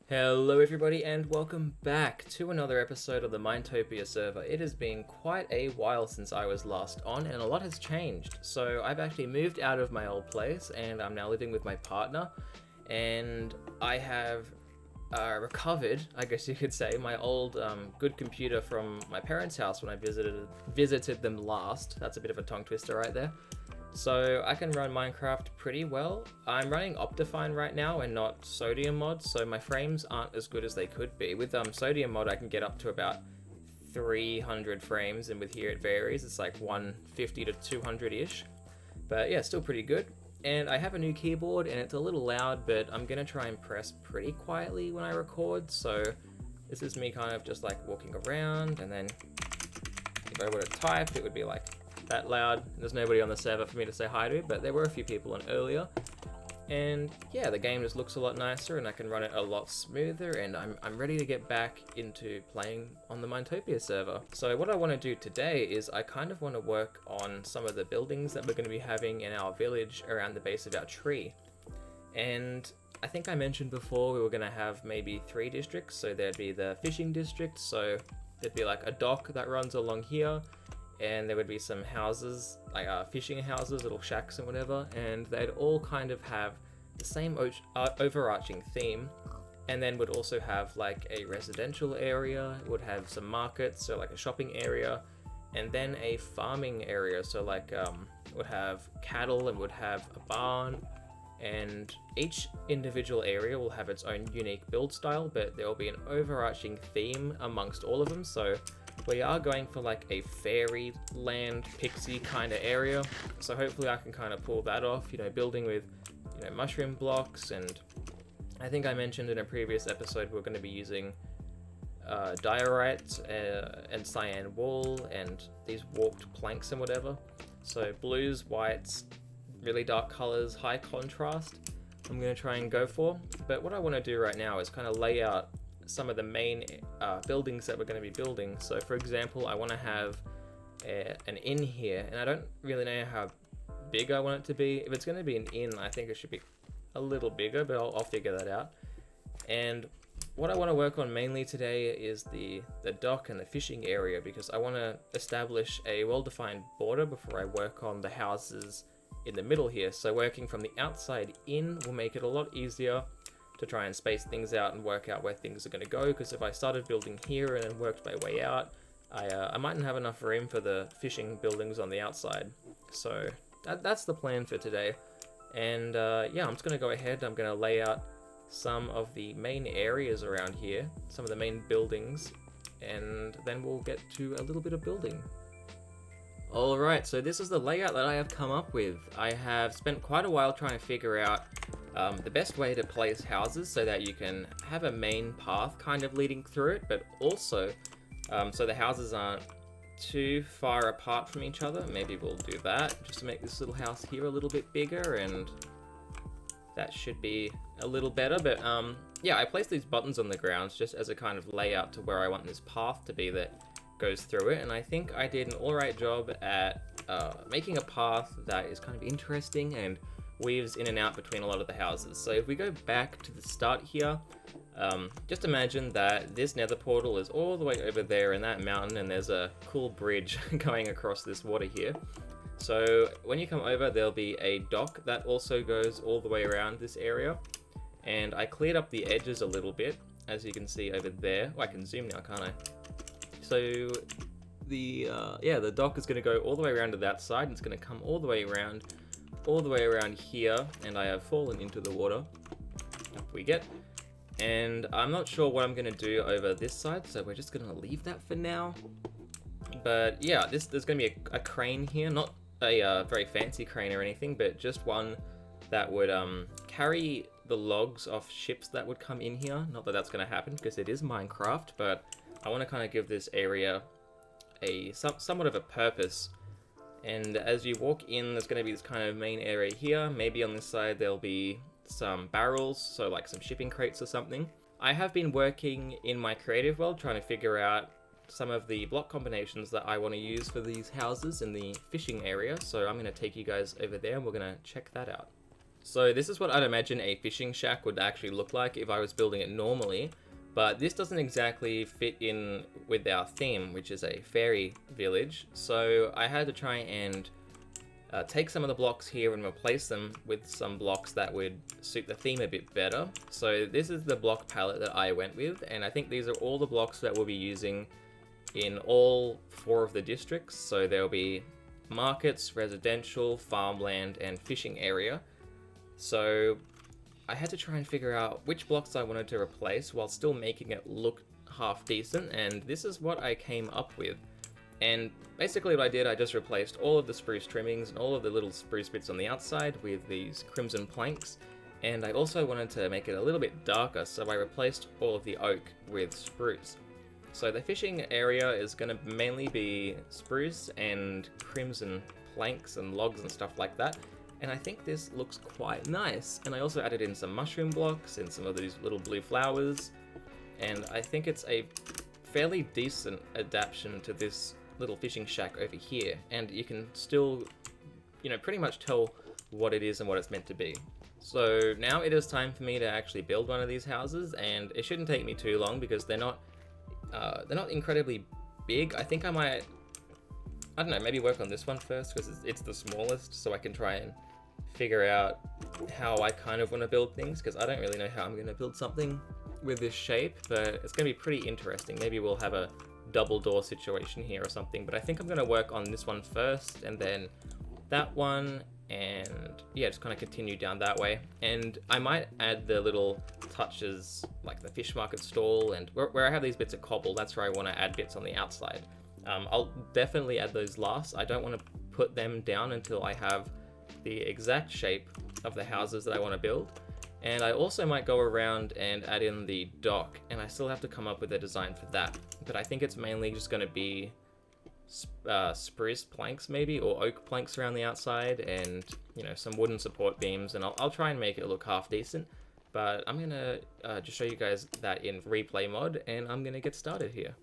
Hello everybody and welcome back to another episode of the Minetopia server. It has been quite a while since I was last on and a lot has changed. So I've actually moved out of my old place and I'm now living with my partner, and I have recovered, I guess you could say, my old good computer from my parents' house when I visited them last. That's a bit of a tongue twister right there. So I can run Minecraft pretty well. I'm running Optifine right now and not Sodium mod, so my frames aren't as good as they could be. With Sodium mod I can get up to about 300 frames, and with here it varies. It's like 150 to 200-ish. But yeah, still pretty good. And I have a new keyboard and it's a little loud, but I'm gonna try and press pretty quietly when I record. So this is me kind of just like walking around, and then if I were to type it would be like that loud. There's nobody on the server for me to say hi to, but there were a few people on earlier. And yeah, the game just looks a lot nicer and I can run it a lot smoother, and I'm ready to get back into playing on the Minetopia server. So what I want to do today is I kind of want to work on some of the buildings that we're going to be having in our village around the base of our tree. And I think I mentioned before we were going to have maybe 3 districts. So there'd be the fishing district, so there'd be like a dock that runs along here, and there would be some houses, like fishing houses, little shacks and whatever, and they'd all kind of have the same overarching theme, and then would also have like a residential area. It would have some markets, so like a shopping area, and then a farming area, so like would have cattle and would have a barn, and each individual area will have its own unique build style, but there will be an overarching theme amongst all of them. So we are going for like a fairyland pixie kind of area, so hopefully I can kind of pull that off, building with mushroom blocks. And I think I mentioned in a previous episode we're going to be using diorite and cyan wool and these warped planks and whatever. So blues, whites, really dark colors, high contrast I'm going to try and go for. But what I want to do right now is kind of lay out some of the main buildings that we're going to be building. So for example, I want to have an inn here, and I don't really know how big I want it to be. If it's going to be an inn, I think it should be a little bigger, but I'll figure that out. And what I want to work on mainly today is the dock and the fishing area, because I want to establish a well-defined border before I work on the houses in the middle here. So working from the outside in will make it a lot easier to try and space things out and work out where things are going to go, because if I started building here and then worked my way out, I mightn't have enough room for the fishing buildings on the outside. So that's the plan for today. And yeah, I'm just going to go ahead. I'm going to lay out some of the main areas around here, some of the main buildings, and then we'll get to a little bit of building. Alright, so this is the layout that I have come up with. I have spent quite a while trying to figure out the best way to place houses so that you can have a main path kind of leading through it, but also so the houses aren't too far apart from each other. Maybe we'll do that just to make this little house here a little bit bigger, and that should be a little better. But yeah, I placed these buttons on the ground just as a kind of layout to where I want this path to be that goes through it, and I think I did an alright job at making a path that is kind of interesting and weaves in and out between a lot of the houses. So if we go back to the start here, just imagine that this nether portal is all the way over there in that mountain, and there's a cool bridge going across this water here. So when you come over, there'll be a dock that also goes all the way around this area, and I cleared up the edges a little bit, as you can see over there. Oh, I can zoom now, can't I? So the dock is going to go all the way around to that side, and it's going to come all the way around here, and I have fallen into the water. Up we get. And I'm not sure what I'm going to do over this side, so we're just going to leave that for now. But yeah, there's going to be a crane here, not a very fancy crane or anything, but just one that would carry the logs off ships that would come in here. Not that that's going to happen because it is Minecraft, but I want to kind of give this area somewhat of a purpose. And as you walk in, there's going to be this kind of main area here. Maybe on this side there'll be some barrels, so like some shipping crates or something. I have been working in my creative world trying to figure out some of the block combinations that I want to use for these houses in the fishing area, so I'm going to take you guys over there and we're going to check that out. So this is what I'd imagine a fishing shack would actually look like if I was building it normally, but this doesn't exactly fit in with our theme, which is a fairy village. So I had to try and take some of the blocks here and replace them with some blocks that would suit the theme a bit better. So this is the block palette that I went with, and I think these are all the blocks that we'll be using in all 4 of the districts. So there'll be markets, residential, farmland, and fishing area. So I had to try and figure out which blocks I wanted to replace while still making it look half decent, and this is what I came up with. And basically what I did, I just replaced all of the spruce trimmings and all of the little spruce bits on the outside with these crimson planks. And I also wanted to make it a little bit darker, so I replaced all of the oak with spruce. So the fishing area is going to mainly be spruce and crimson planks and logs and stuff like that. And I think this looks quite nice. And I also added in some mushroom blocks and some of these little blue flowers. And I think it's a fairly decent adaptation to this little fishing shack over here, and you can still, pretty much tell what it is and what it's meant to be. So now it is time for me to actually build one of these houses, and it shouldn't take me too long because they're not incredibly big. I think I don't know, maybe work on this one first because it's the smallest, so I can try and figure out how I kind of want to build things, because I don't really know how I'm going to build something with this shape, but it's going to be pretty interesting. Maybe we'll have a double door situation here or something, but I think I'm going to work on this one first and then that one, and yeah, just kind of continue down that way. And I might add the little touches like the fish market stall, and where I have these bits of cobble, that's where I want to add bits on the outside. I'll definitely add those last. I don't want to put them down until I have the exact shape of the houses that I want to build. And I also might go around and add in the dock, and I still have to come up with a design for that. But I think it's mainly just going to be spruce planks maybe, or oak planks around the outside, and some wooden support beams, and I'll try and make it look half decent. But I'm going to just show you guys that in replay mod, and I'm going to get started here.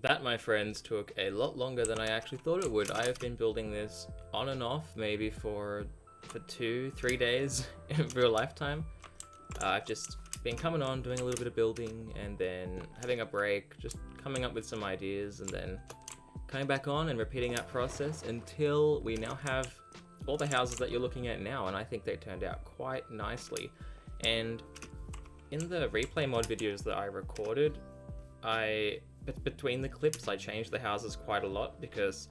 That, my friends, took a lot longer than I actually thought it would. I have been building this on and off, maybe for 2-3 days in real lifetime. I've just been coming on, doing a little bit of building, and then having a break, just coming up with some ideas, and then coming back on and repeating that process until we now have all the houses that you're looking at now, and I think they turned out quite nicely. And in the replay mod videos that I recorded, between the clips, I changed the houses quite a lot because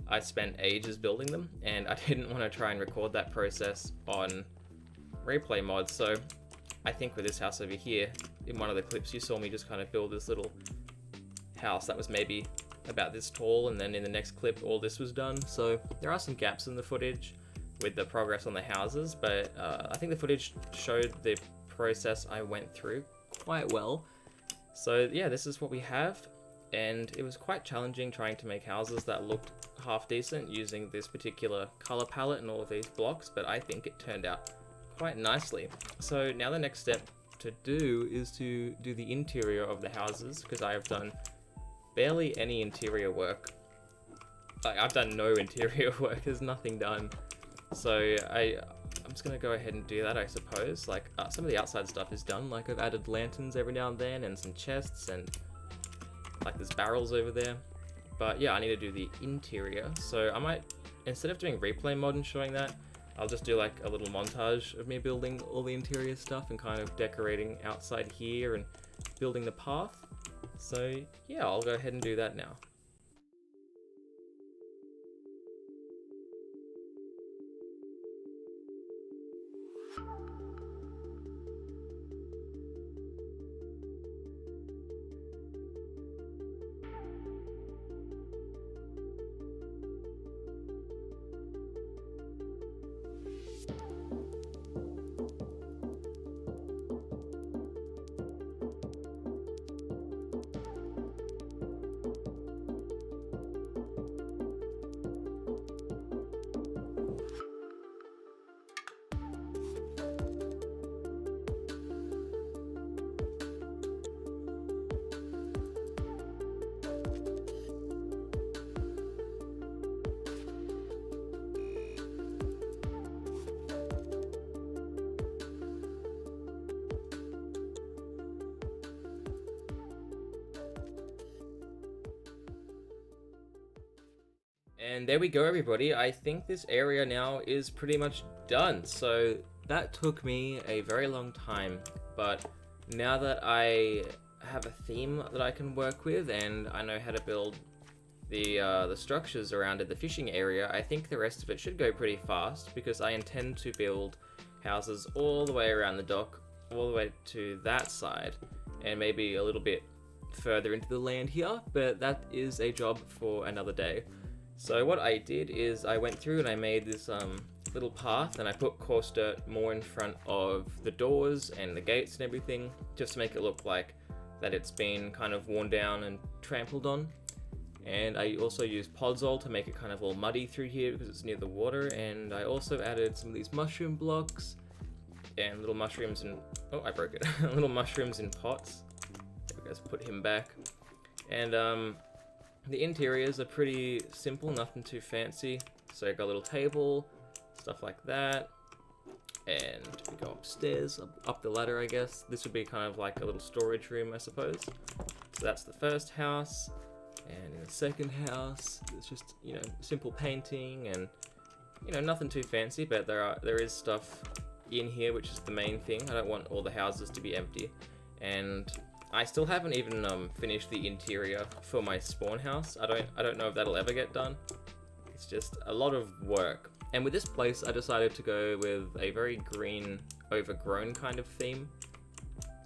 I spent ages building them, and I didn't want to try and record that process on replay mod. So I think with this house over here, in one of the clips you saw me just kind of build this little house that was maybe about this tall, and then in the next clip all this was done. So there are some gaps in the footage with the progress on the houses, but I think the footage showed the process I went through quite well. So yeah, this is what we have, and it was quite challenging trying to make houses that looked half decent using this particular color palette and all of these blocks, but I think it turned out quite nicely. So now the next step to do is to do the interior of the houses, because I have done barely any interior work. Like, I've done no interior work, there's nothing done. So I'm just gonna go ahead and do that, I suppose. Like, some of the outside stuff is done. Like, I've added lanterns every now and then, and some chests, and like there's barrels over there. But yeah, I need to do the interior. So I might, instead of doing replay mod and showing that, I'll just do like a little montage of me building all the interior stuff and kind of decorating outside here and building the path. So yeah, I'll go ahead and do that now. And there we go, everybody. I think this area now is pretty much done. So that took me a very long time, but now that I have a theme that I can work with and I know how to build the structures around it, the fishing area, I think the rest of it should go pretty fast, because I intend to build houses all the way around the dock, all the way to that side, and maybe a little bit further into the land here, but that is a job for another day. So what I did is I went through and I made this little path, and I put coarse dirt more in front of the doors and the gates and everything, just to make it look like that it's been kind of worn down and trampled on. And I also used podzol to make it kind of all muddy through here because it's near the water, and I also added some of these mushroom blocks and little mushrooms in, oh, I broke it, little mushrooms in pots. There we go, put him back. And the interiors are pretty simple, nothing too fancy. So I got a little table, stuff like that. And we go upstairs, up the ladder, I guess. This would be kind of like a little storage room, I suppose. So that's the first house. And in the second house, it's just, you know, simple painting and, you know, nothing too fancy, but there is stuff in here, which is the main thing. I don't want all the houses to be empty. And I still haven't even finished the interior for my spawn house. I don't know if that'll ever get done. It's just a lot of work. And with this place, I decided to go with a very green, overgrown kind of theme.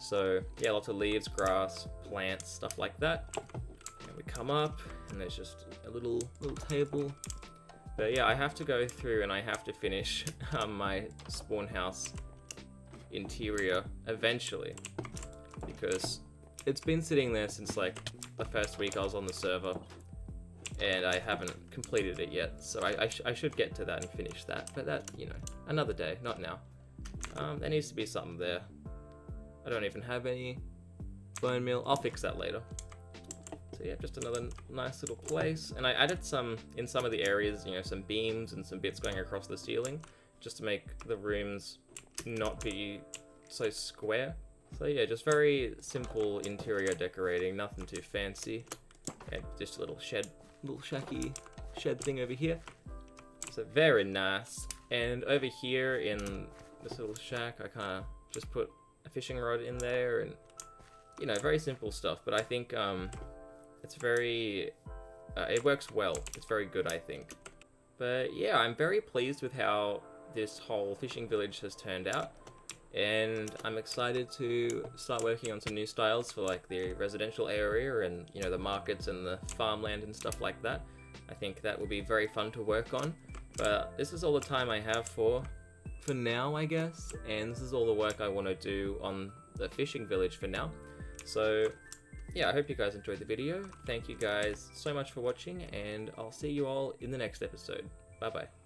So yeah, lots of leaves, grass, plants, stuff like that. And we come up, and there's just a little table. But yeah, I have to go through and I have to finish my spawn house interior eventually, because it's been sitting there since like the first week I was on the server, and I haven't completed it yet. So I should get to that and finish that, but that, you know, another day, not now. There needs to be something there. I don't even have any bone meal. I'll fix that later. So yeah, just another nice little place. And I added some, in some of the areas, you know, some beams and some bits going across the ceiling, just to make the rooms not be so square. So yeah, just very simple interior decorating, nothing too fancy. And just a little shacky shed thing over here. So very nice. And over here in this little shack, I kind of just put a fishing rod in there, and you know, very simple stuff. But I think it's very, it works well. It's very good, I think. But yeah, I'm very pleased with how this whole fishing village has turned out. And I'm excited to start working on some new styles for like the residential area and, you know, the markets and the farmland and stuff like that. I think that will be very fun to work on. But this is all the time I have for now, I guess. And this is all the work I want to do on the fishing village for now. So yeah, I hope you guys enjoyed the video. Thank you guys so much for watching, and I'll see you all in the next episode. Bye bye.